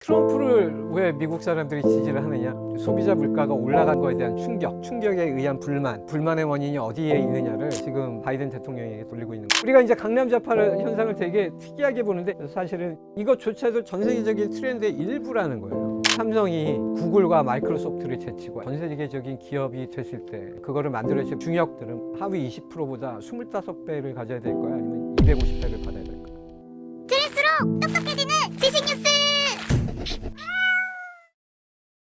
트럼프를 왜 미국 사람들이 지지를 하느냐? 소비자 물가가 올라간 거에 대한 충격에 의한 불만의 원인이 어디에 있느냐를 지금 바이든 대통령에게 돌리고 있는 거예요. 우리가 이제 강남좌파 현상을 되게 특이하게 보는데 사실은 이것조차도 전 세계적인 트렌드의 일부라는 거예요. 삼성이 구글과 마이크로소프트를 제치고 전 세계적인 기업이 됐을 때 그거를 만들어진 중역들은 하위 20%보다 25배를 가져야 될 거야? 아니면 250배를 받아야 될 거야? 들을수록 똑똑해지는 지식 뉴스!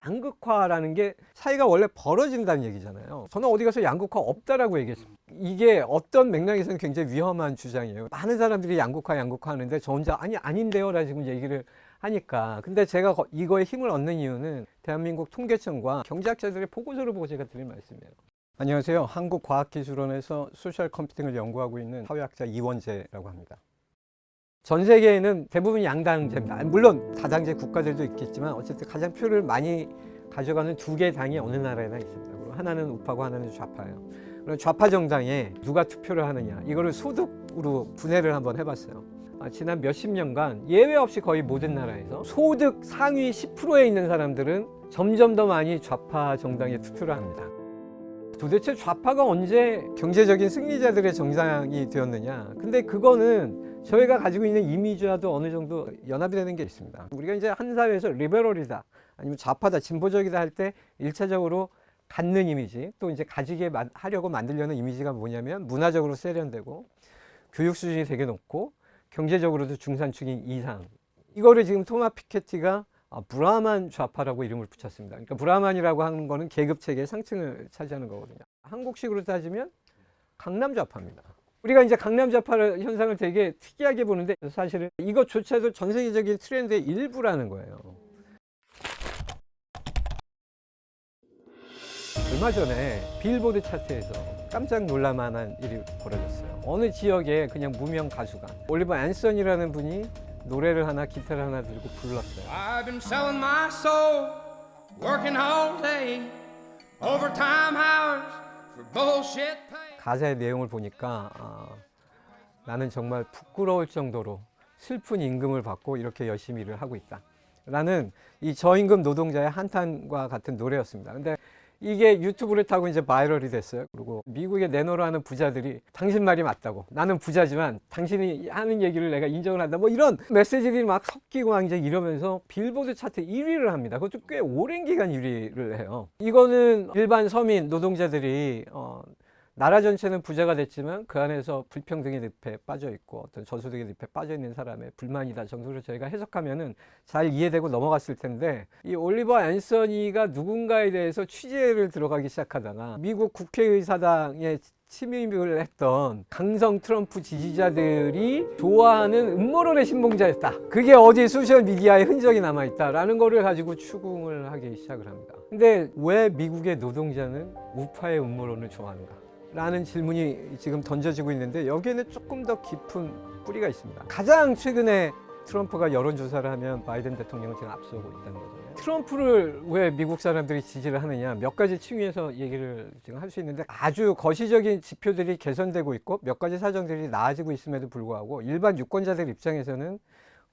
양극화라는 게 사이가 원래 벌어진다는 얘기잖아요. 저는 어디 가서 양극화 없다라고 얘기했습니다. 이게 어떤 맥락에서는 굉장히 위험한 주장이에요. 많은 사람들이 양극화 하는데 저 혼자 아닌데요 라고 지금 얘기를 하니까. 근데 제가 이거에 힘을 얻는 이유는 대한민국 통계청과 경제학자들의 보고서를 보고 제가 드린 말씀이에요. 안녕하세요. 한국과학기술원에서 소셜 컴퓨팅을 연구하고 있는 사회학자 이원재라고 합니다. 전 세계에는 대부분 양당제입니다. 물론 다당제 국가들도 있겠지만 어쨌든 가장 표를 많이 가져가는 두 개의 당이 어느 나라에나 있습니다. 그리고 하나는 우파고 하나는 좌파예요. 그럼 좌파 정당에 누가 투표를 하느냐 이거를 소득으로 분해를 한번 해봤어요. 지난 몇십 년간 예외 없이 거의 모든 나라에서 소득 상위 10%에 있는 사람들은 점점 더 많이 좌파 정당에 투표를 합니다. 도대체 좌파가 언제 경제적인 승리자들의 정당이 되었느냐? 근데 그거는 저희가 가지고 있는 이미지와도 어느 정도 연합이 되는 게 있습니다. 우리가 이제 한 사회에서 리베럴이다 아니면 좌파다 진보적이다 할 때 1차적으로 갖는 이미지 또 이제 가지게 하려고 만들려는 이미지가 뭐냐면 문화적으로 세련되고 교육 수준이 되게 높고 경제적으로도 중산층인 이상, 이거를 지금 토마 피케티가 브라만 좌파라고 이름을 붙였습니다. 그러니까 브라만이라고 하는 거는 계급 체계의 상층을 차지하는 거거든요. 한국식으로 따지면 강남 좌파입니다. 우리가 이제 강남 좌파 현상을 되게 특이하게 보는데 사실은 이것조차도 전 세계적인 트렌드의 일부라는 거예요. 얼마 전에 빌보드 차트에서 깜짝 놀랄만한 일이 벌어졌어요. 어느 지역에 그냥 무명 가수가 올리버 앤서니라는 분이 노래를 하나 기타를 하나 들고 불렀어요. I've been selling my soul, working all day, overtime hours for bullshit pay. 가사의 내용을 보니까 나는 정말 부끄러울 정도로 슬픈 임금을 받고 이렇게 열심히 일을 하고 있다 라는 이 저임금 노동자의 한탄과 같은 노래였습니다. 근데 이게 유튜브를 타고 이제 바이럴이 됐어요. 그리고 미국에 내노라 하는 부자들이 당신 말이 맞다고, 나는 부자지만 당신이 하는 얘기를 내가 인정을 한다, 뭐 이런 메시지들이 막 섞이고 막 이제 이러면서 빌보드 차트 1위를 합니다. 그것도 꽤 오랜 기간 1위를 해요. 이거는 일반 서민 노동자들이 나라 전체는 부자가 됐지만 그 안에서 불평등의 늪에 빠져 있고 어떤 저소득의 늪에 빠져 있는 사람의 불만이다 정도로 저희가 해석하면은 잘 이해되고 넘어갔을 텐데, 이 올리버 앤서니가 누군가에 대해서 취재를 들어가기 시작하다가 미국 국회의사당에 침입을 했던 강성 트럼프 지지자들이 좋아하는 음모론의 신봉자였다. 그게 어디 소셜미디어에 흔적이 남아있다라는 거를 가지고 추궁을 하기 시작을 합니다. 근데 왜 미국의 노동자는 우파의 음모론을 좋아하는가? 라는 질문이 지금 던져지고 있는데 여기에는 조금 더 깊은 뿌리가 있습니다. 가장 최근에 트럼프가 여론조사를 하면 바이든 대통령은 지금 앞서고 있다는 거잖아요. 트럼프를 왜 미국 사람들이 지지를 하느냐, 몇 가지 층위에서 얘기를 지금 할 수 있는데 아주 거시적인 지표들이 개선되고 있고 몇 가지 사정들이 나아지고 있음에도 불구하고 일반 유권자들 입장에서는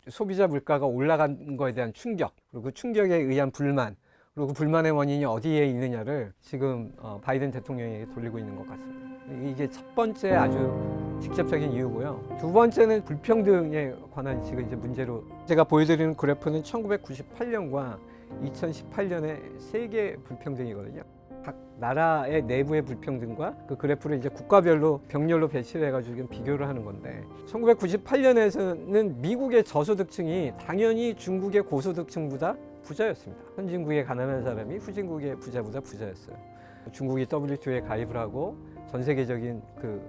소비자 물가가 올라간 거에 대한 충격, 그리고 그 충격에 의한 불만, 그리고 불만의 원인이 어디에 있느냐를 지금 바이든 대통령에게 돌리고 있는 것 같습니다. 이게 첫 번째 아주 직접적인 이유고요. 두 번째는 불평등에 관한 지금 이제 문제로 제가 보여드리는 그래프는 1998년과 2018년의 세계 불평등이거든요. 각 나라의 내부의 불평등과 그 그래프를 이제 국가별로 병렬로 배치를 해가지고 비교를 하는 건데, 1998년에서는 미국의 저소득층이 당연히 중국의 고소득층보다 부자였습니다. 선진국의 가난한 사람이 후진국의 부자보다 부자였어요. 중국이 WTO에 가입을 하고 전 세계적인 그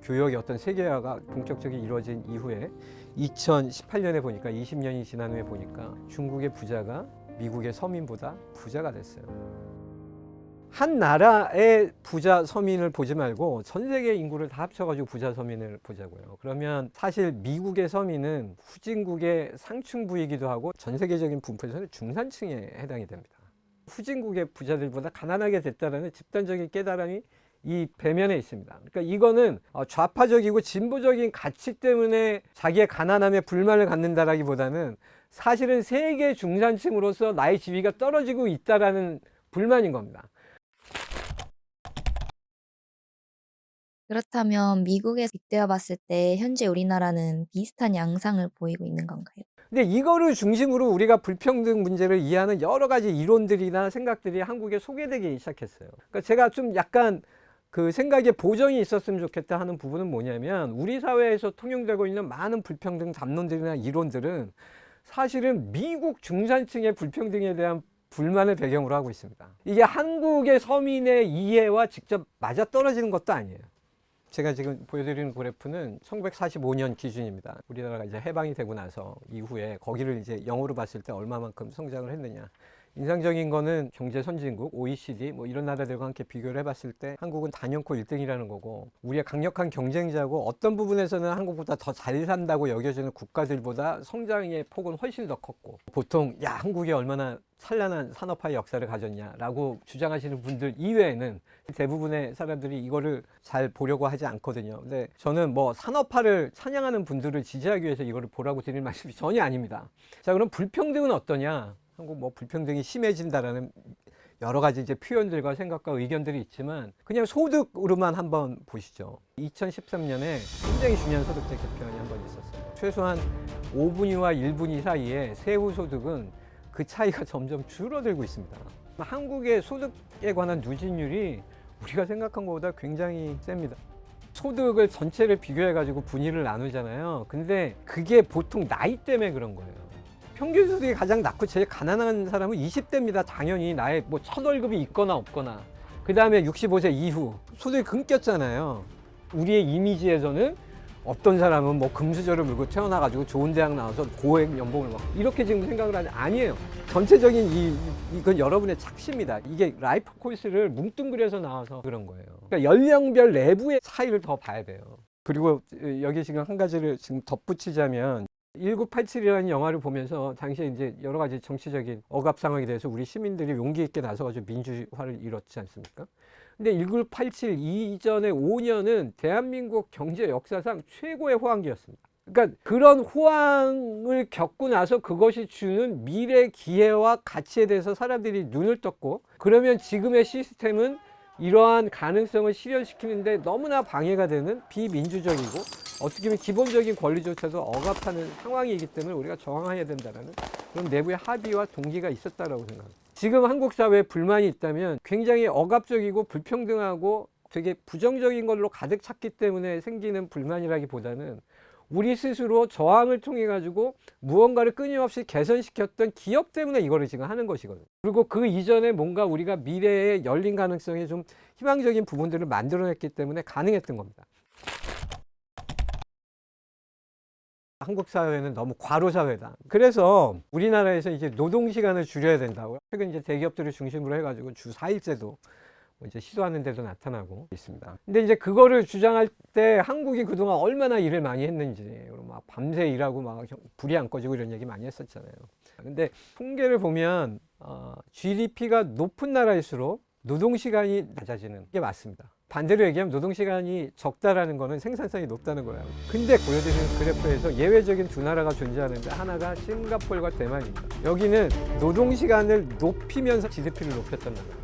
교역의 어떤 세계화가 본격적으로 이루어진 이후에 2018년에 보니까 20년이 지난 후에 보니까 중국의 부자가 미국의 서민보다 부자가 됐어요. 한 나라의 부자 서민을 보지 말고 전 세계 인구를 다 합쳐가지고 부자 서민을 보자고요. 그러면 사실 미국의 서민은 후진국의 상층부이기도 하고 전 세계적인 분포에서는 중산층에 해당이 됩니다. 후진국의 부자들보다 가난하게 됐다는 집단적인 깨달음이 이 배면에 있습니다. 그러니까 이거는 좌파적이고 진보적인 가치 때문에 자기의 가난함에 불만을 갖는다라기보다는 사실은 세계 중산층으로서 나의 지위가 떨어지고 있다라는 불만인 겁니다. 그렇다면 미국에서 빗대어 봤을 때 현재 우리나라는 비슷한 양상을 보이고 있는 건가요? 근데 이거를 중심으로 우리가 불평등 문제를 이해하는 여러 가지 이론들이나 생각들이 한국에 소개되기 시작했어요. 그러니까 제가 좀 약간 그 생각에 보정이 있었으면 좋겠다 하는 부분은 뭐냐면, 우리 사회에서 통용되고 있는 많은 불평등 담론들이나 이론들은 사실은 미국 중산층의 불평등에 대한 불만을 배경으로 하고 있습니다. 이게 한국의 서민의 이해와 직접 맞아떨어지는 것도 아니에요. 제가 지금 보여드리는 그래프는 1945년 기준입니다. 우리나라가 이제 해방이 되고 나서 이후에 거기를 이제 영어로 봤을 때 얼마만큼 성장을 했느냐. 인상적인 거는 경제 선진국, OECD 뭐 이런 나라들과 함께 비교를 해봤을 때 한국은 단연코 1등이라는 거고, 우리의 강력한 경쟁자고 어떤 부분에서는 한국보다 더 잘 산다고 여겨지는 국가들보다 성장의 폭은 훨씬 더 컸고, 보통 야 한국이 얼마나 찬란한 산업화의 역사를 가졌냐라고 주장하시는 분들 이외에는 대부분의 사람들이 이거를 잘 보려고 하지 않거든요. 근데 저는 뭐 산업화를 찬양하는 분들을 지지하기 위해서 이거를 보라고 드릴 말씀이 전혀 아닙니다. 자, 그럼 불평등은 어떠냐? 한국 뭐 불평등이 심해진다라는 여러 가지 이제 표현들과 생각과 의견들이 있지만, 그냥 소득으로만 한번 보시죠. 2013년에 굉장히 중요한 소득제 개편이 한번 있었어요. 최소한 5분위와 1분위 사이에 세후 소득은 그 차이가 점점 줄어들고 있습니다. 한국의 소득에 관한 누진율이 우리가 생각한 것보다 굉장히 셉니다. 소득을 전체를 비교해 가지고 분위를 나누잖아요. 근데 그게 보통 나이 때문에 그런 거예요. 평균 소득이 가장 낮고 제일 가난한 사람은 20대입니다. 당연히 나의 뭐 첫 월급이 있거나 없거나. 그 다음에 65세 이후 소득이 끊겼잖아요. 우리의 이미지에서는 어떤 사람은 뭐 금수저를 물고 태어나가지고 좋은 대학 나와서 고액 연봉을 받고 이렇게 지금 생각을 하지, 아니에요. 전체적인 이건 여러분의 착시입니다. 이게 라이프 코스를 뭉뚱그려서 나와서 그런 거예요. 그러니까 연령별 내부의 차이를 더 봐야 돼요. 그리고 여기 지금 한 가지를 지금 덧붙이자면, 1987이라는 영화를 보면서 당시에 이제 여러 가지 정치적인 억압 상황에 대해서 우리 시민들이 용기 있게 나서가지고 민주화를 이뤘지 않습니까? 근데 1987 이전의 5년은 대한민국 경제 역사상 최고의 호황기였습니다. 그러니까 그런 호황을 겪고 나서 그것이 주는 미래 기회와 가치에 대해서 사람들이 눈을 떴고, 그러면 지금의 시스템은 이러한 가능성을 실현시키는데 너무나 방해가 되는 비민주적이고 어떻게 보면 기본적인 권리조차도 억압하는 상황이기 때문에 우리가 저항해야 된다는 그런 내부의 합의와 동기가 있었다라고 생각합니다. 지금 한국 사회에 불만이 있다면 굉장히 억압적이고 불평등하고 되게 부정적인 걸로 가득 찼기 때문에 생기는 불만이라기보다는 우리 스스로 저항을 통해 가지고 무언가를 끊임없이 개선시켰던 기업 때문에 이거를 지금 하는 것이거든요. 그리고 그 이전에 뭔가 우리가 미래의 열린 가능성에 좀 희망적인 부분들을 만들어냈기 때문에 가능했던 겁니다. 한국 사회는 너무 과로 사회다. 그래서 우리나라에서 이제 노동 시간을 줄여야 된다고 최근 이제 대기업들을 중심으로 해가지고 주 4일제도 이제 시도하는 데도 나타나고 있습니다. 근데 이제 그거를 주장할 때 한국이 그동안 얼마나 일을 많이 했는지, 막 밤새 일하고 막 불이 안 꺼지고 이런 얘기 많이 했었잖아요. 근데 통계를 보면 GDP가 높은 나라일수록 노동 시간이 낮아지는 게 맞습니다. 반대로 얘기하면 노동 시간이 적다라는 거는 생산성이 높다는 거예요. 근데 보여드리는 그래프에서 예외적인 두 나라가 존재하는데, 하나가 싱가포르와 대만입니다. 여기는 노동 시간을 높이면서 GDP를 높였던 나라예요.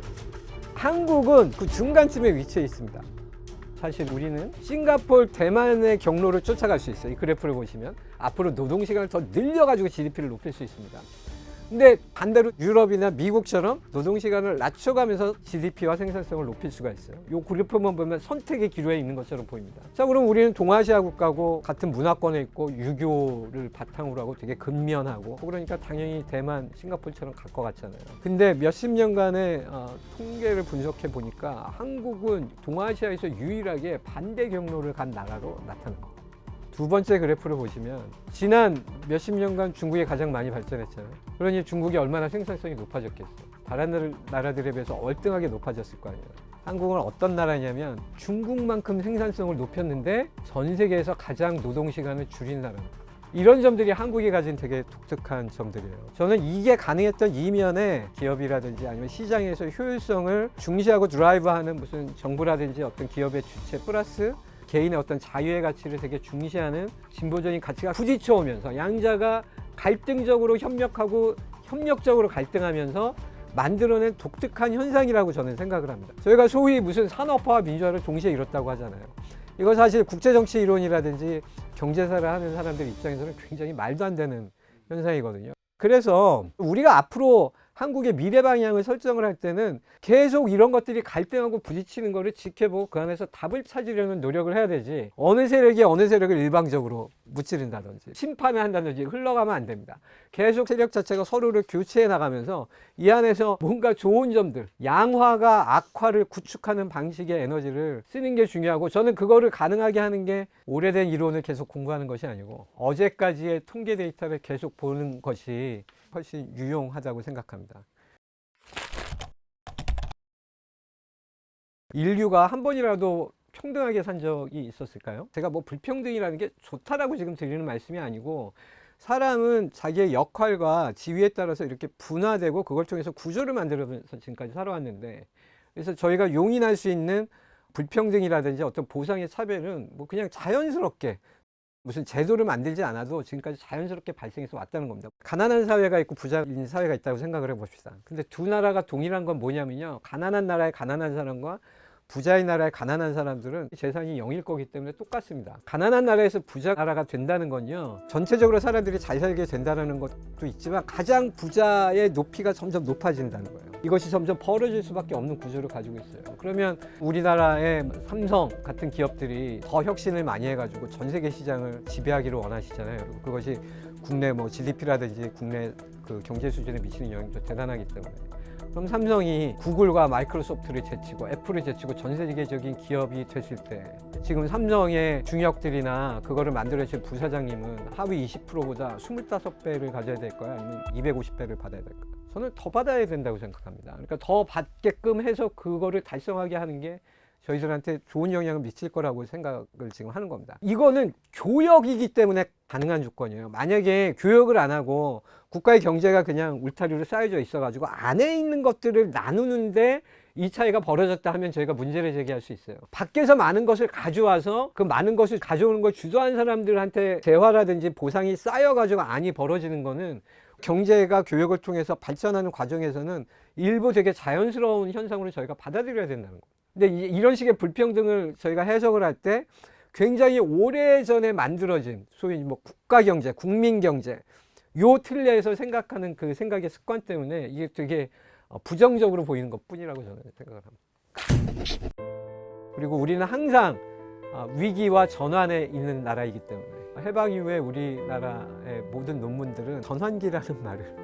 한국은 그 중간쯤에 위치해 있습니다. 사실 우리는 싱가포르, 대만의 경로를 쫓아갈 수 있어요. 이 그래프를 보시면 앞으로 노동 시간을 더 늘려가지고 GDP를 높일 수 있습니다. 근데 반대로 유럽이나 미국처럼 노동 시간을 낮춰가면서 GDP와 생산성을 높일 수가 있어요. 이 그래프만 보면 선택의 기로에 있는 것처럼 보입니다. 자, 그럼 우리는 동아시아 국가고 같은 문화권에 있고 유교를 바탕으로 하고 되게 근면하고, 그러니까 당연히 대만, 싱가포르처럼 갈 것 같잖아요. 근데 몇십 년간의 통계를 분석해 보니까 한국은 동아시아에서 유일하게 반대 경로를 간 나라로 나타납니다. 두 번째 그래프를 보시면 지난 몇십 년간 중국이 가장 많이 발전했잖아요. 그러니 중국이 얼마나 생산성이 높아졌겠어요. 다른 나라들에 비해서 얼등하게 높아졌을 거 아니에요. 한국은 어떤 나라냐면 중국만큼 생산성을 높였는데 전 세계에서 가장 노동 시간을 줄인 나라입니다. 이런 점들이 한국이 가진 되게 독특한 점들이에요. 저는 이게 가능했던 이면에 기업이라든지 아니면 시장에서 효율성을 중시하고 드라이브하는 무슨 정부라든지 어떤 기업의 주체 플러스 개인의 어떤 자유의 가치를 되게 중시하는 진보적인 가치가 부딪혀오면서 양자가 갈등적으로 협력하고 협력적으로 갈등하면서 만들어낸 독특한 현상이라고 저는 생각을 합니다. 저희가 소위 무슨 산업화와 민주화를 동시에 이뤘다고 하잖아요. 이거 사실 국제정치 이론이라든지 경제사를 하는 사람들 입장에서는 굉장히 말도 안 되는 현상이거든요. 그래서 우리가 앞으로 한국의 미래 방향을 설정을 할 때는 계속 이런 것들이 갈등하고 부딪히는 거를 지켜보고 그 안에서 답을 찾으려는 노력을 해야 되지, 어느 세력이 어느 세력을 일방적으로 무찌른다든지 심판을 한다든지 흘러가면 안 됩니다. 계속 세력 자체가 서로를 교체해 나가면서 이 안에서 뭔가 좋은 점들, 양화가 악화를 구축하는 방식의 에너지를 쓰는 게 중요하고, 저는 그거를 가능하게 하는 게 오래된 이론을 계속 공부하는 것이 아니고 어제까지의 통계 데이터를 계속 보는 것이 훨씬 유용하다고 생각합니다. 인류가 한 번이라도 평등하게 산 적이 있었을까요? 제가 뭐 불평등이라는 게 좋다라고 지금 드리는 말씀이 아니고, 사람은 자기의 역할과 지위에 따라서 이렇게 분화되고 그걸 통해서 구조를 만들어서 지금까지 살아왔는데, 그래서 저희가 용인할 수 있는 불평등이라든지 어떤 보상의 차별은 뭐 그냥 자연스럽게 무슨 제도를 만들지 않아도 지금까지 자연스럽게 발생해서 왔다는 겁니다. 가난한 사회가 있고 부자인 사회가 있다고 생각을 해봅시다. 근데 두 나라가 동일한 건 뭐냐면요, 가난한 나라의 가난한 사람과 부자의 나라의 가난한 사람들은 재산이 0일 거기 때문에 똑같습니다. 가난한 나라에서 부자 나라가 된다는 건요, 전체적으로 사람들이 잘 살게 된다는 것도 있지만 가장 부자의 높이가 점점 높아진다는 거예요. 이것이 점점 벌어질 수밖에 없는 구조를 가지고 있어요. 그러면 우리나라의 삼성 같은 기업들이 더 혁신을 많이 해가지고 전 세계 시장을 지배하기를 원하시잖아요. 그리고 그것이 국내 뭐 GDP라든지 국내 그 경제 수준에 미치는 영향도 대단하기 때문에, 그럼 삼성이 구글과 마이크로소프트를 제치고 애플을 제치고 전 세계적인 기업이 됐을 때, 지금 삼성의 중역들이나 그거를 만들어주신 부사장님은 하위 20%보다 25배를 가져야 될까요? 아니면 250배를 받아야 될까요? 저는 더 받아야 된다고 생각합니다. 그러니까 더 받게끔 해서 그거를 달성하게 하는 게 저희들한테 좋은 영향을 미칠 거라고 생각을 지금 하는 겁니다. 이거는 교역이기 때문에 가능한 조건이에요. 만약에 교역을 안 하고 국가의 경제가 그냥 울타리로 쌓여져 있어가지고 안에 있는 것들을 나누는데 이 차이가 벌어졌다 하면 저희가 문제를 제기할 수 있어요. 밖에서 많은 것을 가져와서 그 많은 것을 가져오는 걸 주도한 사람들한테 대화라든지 보상이 쌓여가지고 안이 벌어지는 거는 경제가 교역을 통해서 발전하는 과정에서는 일부 되게 자연스러운 현상으로 저희가 받아들여야 된다는 거예요. 근데 이런 식의 불평등을 저희가 해석을 할 때 굉장히 오래전에 만들어진 소위 뭐 국가 경제, 국민 경제, 요 틀에서 생각하는 그 생각의 습관 때문에 이게 되게 부정적으로 보이는 것 뿐이라고 저는 생각을 합니다. 그리고 우리는 항상 위기와 전환에 있는 나라이기 때문에 해방 이후에 우리나라의 모든 논문들은 전환기라는 말을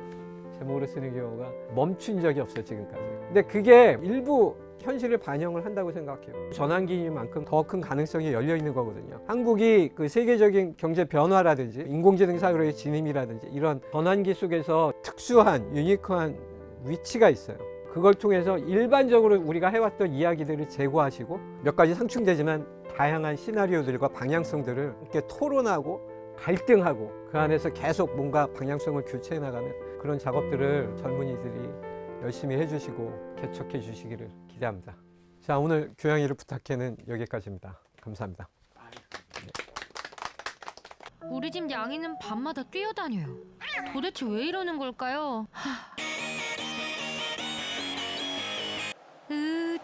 제목으로 쓰는 경우가 멈춘 적이 없어요, 지금까지. 근데 그게 일부 현실을 반영을 한다고 생각해요. 전환기만큼 더 큰 가능성이 열려 있는 거거든요. 한국이 그 세계적인 경제 변화라든지 인공지능 사회의 진입이라든지 이런 전환기 속에서 특수한 유니크한 위치가 있어요. 그걸 통해서 일반적으로 우리가 해왔던 이야기들을 제고하시고 몇 가지 상충되지만 다양한 시나리오들과 방향성들을 이렇게 토론하고 갈등하고 그 안에서 계속 뭔가 방향성을 교체해 나가는 그런 작업들을 젊은이들이 열심히 해주시고 개척해 주시기를 기대합니다. 자, 오늘 교양이를 부탁해는 여기까지입니다. 감사합니다. 우리 집 양이는 밤마다 뛰어다녀요. 도대체 왜 이러는 걸까요?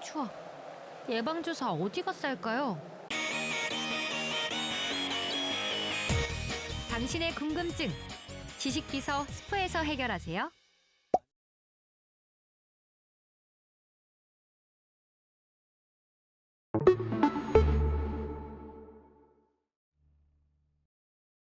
추워. 예방주사 어디가 쌀까요? 당신의 궁금증, 지식비서 스프에서 해결하세요.